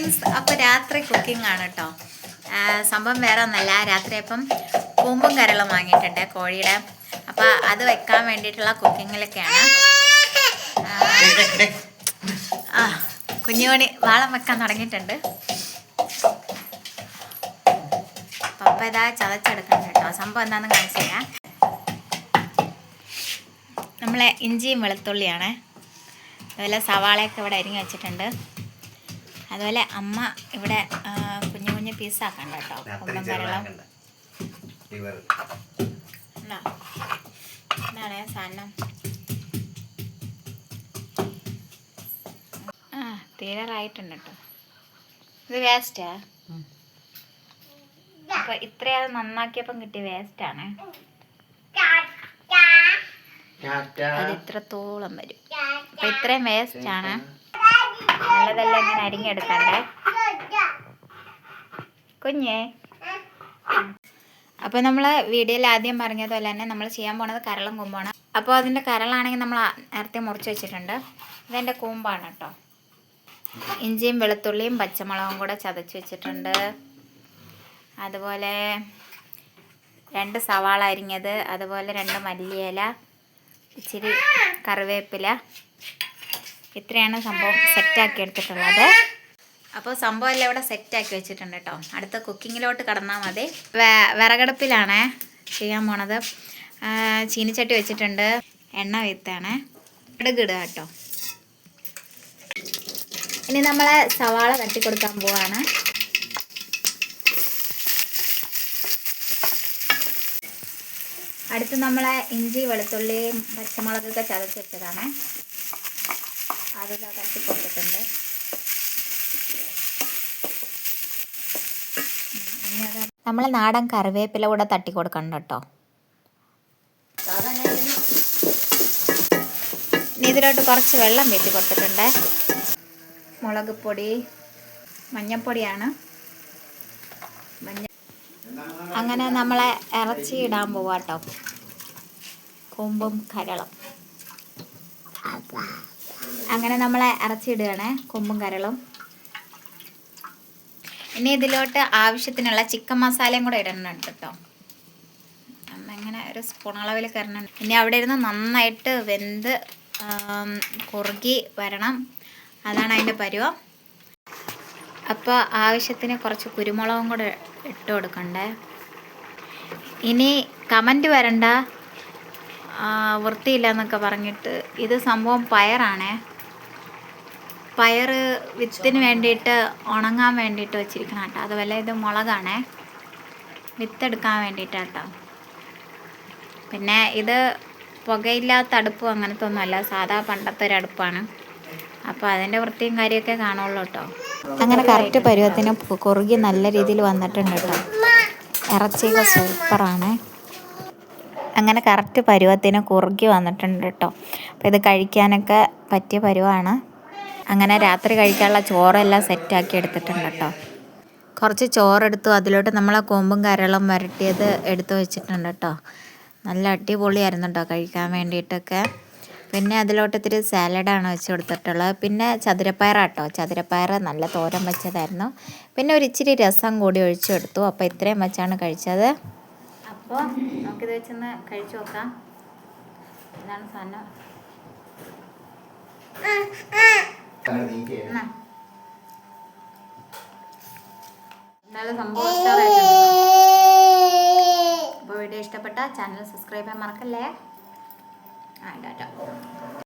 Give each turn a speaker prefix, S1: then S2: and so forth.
S1: Friends, അപ്പോൾ രാത്രി cooking ആണ് കേട്ടോ. സംഭവം വേറെ ഒന്നല്ല, രാത്രി അപ്പം കൂമ്പും കരളും വാങ്ങിയിട്ടുണ്ട് കോഴിയുടെ. അപ്പോൾ അത് വെക്കാൻ വേണ്ടിയിട്ടുള്ള കുക്കിങ്ങിലൊക്കെയാണ്. കുഞ്ഞുമണി വാളം വെക്കാൻ തുടങ്ങിയിട്ടുണ്ട്. പപ്പ ഇതാ ചതച്ചെടുക്കണം കേട്ടോ. സംഭവം എന്താണെന്ന് കാണിച്ചു തരാം. നമ്മളെ ഇഞ്ചിയും വെളുത്തുള്ളിയാണ്. അതുപോലെ സവാളയൊക്കെ ഇവിടെ അരിഞ്ഞ് വെച്ചിട്ടുണ്ട്. അതുപോലെ അമ്മ ഇവിടെ കുഞ്ഞു കുഞ്ഞു പീസാക്കണ്ട കേട്ടോ. കുമ്പം കരളം എന്താണ് സാധനം. തീരാറായിട്ടുണ്ട് കേട്ടോ. ഇത് വേസ്റ്റാ. അപ്പൊ ഇത്രയും നന്നാക്കിയപ്പം കിട്ടിയ വേസ്റ്റാണ്. അത് ഇത്രത്തോളം വരും. അപ്പൊ ഇത്രയും വേസ്റ്റാണ്. നല്ലതെല്ലാം ഇങ്ങനെ അരിഞ്ഞെടുക്കണ്ടേ കുഞ്ഞേ. അപ്പോൾ നമ്മൾ വീഡിയോയിൽ ആദ്യം പറഞ്ഞതുപോലെ തന്നെ നമ്മൾ ചെയ്യാൻ പോണത് കരളും കൂമ്പാണ്. അപ്പോൾ അതിൻ്റെ കരളാണെങ്കിൽ നമ്മൾ നേരത്തെ മുറിച്ച് വെച്ചിട്ടുണ്ട്. ഇതെൻ്റെ കൂമ്പാണ് കേട്ടോ. ഇഞ്ചിയും വെളുത്തുള്ളിയും പച്ചമുളകും കൂടെ ചതച്ച് വെച്ചിട്ടുണ്ട്. അതുപോലെ 2 സവാള അരിഞ്ഞത്, അതുപോലെ 2 മല്ലിയില, ഇച്ചിരി കറിവേപ്പില. ഇത്രയാണ് സംഭവം സെറ്റാക്കി എടുത്തിട്ടുള്ളത്. അപ്പോൾ സംഭവം എല്ലാം ഇവിടെ സെറ്റാക്കി വെച്ചിട്ടുണ്ട് കേട്ടോ. അടുത്ത കുക്കിങ്ങിലോട്ട് കടന്നാൽ മതി. വിറകടുപ്പിലാണ് ചെയ്യാൻ പോണത്. ചീനിച്ചട്ടി വെച്ചിട്ടുണ്ട്. എണ്ണ വീത്താണ്. കടുകിടുക കേട്ടോ. ഇനി നമ്മളെ സവാള തട്ടി കൊടുക്കാൻ പോവാണ്. അടുത്ത് നമ്മളെ ഇഞ്ചി വെളുത്തുള്ളിയും പച്ചമുളകൊക്കെ ചതച്ച് വെച്ചതാണ്. അത് തട്ടി കൊടുത്തിട്ടുണ്ട്. നമ്മൾ നാടൻ കറിവേപ്പില കൂടെ തട്ടി കൊടുക്കണ്ട കേട്ടോ. ഇനി ഇതിലോട്ട് കുറച്ച് വെള്ളം വീട്ടി കൊടുത്തിട്ടുണ്ട്. മുളക് പൊടി, മഞ്ഞൾപ്പൊടിയാണ്. അങ്ങനെ നമ്മളെ ഇറച്ചി ഇടാൻ പോവാട്ടോ. കൂമ്പും കരളും. അങ്ങനെ നമ്മളെ ഇറച്ചി ഇടുകയാണ്, കൂമ്പും കരളും. ഇനി ഇതിലോട്ട് ആവശ്യത്തിനുള്ള ചിക്കൻ മസാലയും കൂടെ ഇടണം കേട്ടോ. ഇങ്ങനെ ഒരു സ്പൂൺ അളവിൽ കയറണം. ഇനി അവിടെ ഇരുന്ന് നന്നായിട്ട് വെന്ത് കുറുകി വരണം. അതാണ് അതിൻ്റെ പരുവം. അപ്പോൾ ആവശ്യത്തിന് കുറച്ച് കുരുമുളകും കൂടെ ഇട്ട് കൊടുക്കണ്ടേ. ഇനി കമൻറ്റ് വരണ്ട വൃത്തിയില്ല എന്നൊക്കെ പറഞ്ഞിട്ട്. ഇത് സംഭവം പയറാണേ. പയർ വിത്തിന് വേണ്ടിയിട്ട് ഉണങ്ങാൻ വേണ്ടിയിട്ട് വെച്ചിരിക്കണം കേട്ടോ. അതുപോലെ ഇത് മുളകാണേ, വിത്തെടുക്കാൻ വേണ്ടിയിട്ടാട്ടോ. പിന്നെ ഇത് പുകയില്ലാത്ത അടുപ്പും അങ്ങനത്തെ ഒന്നുമല്ല, സാധാ പണ്ടത്തെ ഒരു അടുപ്പാണ്. അപ്പോൾ അതിൻ്റെ വൃത്തിയും കാര്യമൊക്കെ കാണുള്ളൂ കേട്ടോ. അങ്ങനെ കറക്റ്റ് പരുവത്തിന് കുറുകി നല്ല രീതിയിൽ വന്നിട്ടുണ്ട് കേട്ടോ. ഇറച്ചിയൊക്കെ സൂപ്പറാണ്. അങ്ങനെ കറക്റ്റ് പരുവത്തിന് കുറുകി വന്നിട്ടുണ്ട് കേട്ടോ. അപ്പോൾ ഇത് കഴിക്കാനൊക്കെ പറ്റിയ പരുവാണ്. അങ്ങനെ രാത്രി കഴിക്കാനുള്ള ചോറെല്ലാം സെറ്റാക്കി എടുത്തിട്ടുണ്ട് കേട്ടോ. കുറച്ച് ചോറെടുത്തു. അതിലോട്ട് നമ്മളെ കൂമ്പും കരളും വരട്ടിയത് എടുത്ത് വെച്ചിട്ടുണ്ട് കേട്ടോ. നല്ല അടിപൊളിയായിരുന്നു കേട്ടോ കഴിക്കാൻ വേണ്ടിയിട്ടൊക്കെ. പിന്നെ അതിലോട്ട് ഇത്തിരി സാലഡാണ് വെച്ച് കൊടുത്തിട്ടുള്ളത്. പിന്നെ ചതുരപ്പയറാട്ടോ. ചതുരപ്പയർ നല്ല തോരൻ വെച്ചതായിരുന്നു. പിന്നെ ഒരു ഇച്ചിരി രസം കൂടി ഒഴിച്ചെടുത്തു. അപ്പോൾ ഇത്രയും വെച്ചാണ് കഴിച്ചത്. അപ്പോൾ നമുക്കിത് വെച്ചൊന്ന് കഴിച്ചു നോക്കാം. ഇതാണ് സാധനം. എന്തായാലും സംഭവം ഇഷ്ടമായിട്ടുണ്ട്. അപ്പോൾ വീഡിയോ ഇഷ്ടപ്പെട്ട ചാനൽ സബ്സ്ക്രൈബ് ചെയ്യാൻ മറക്കല്ലേ. ടാറ്റ.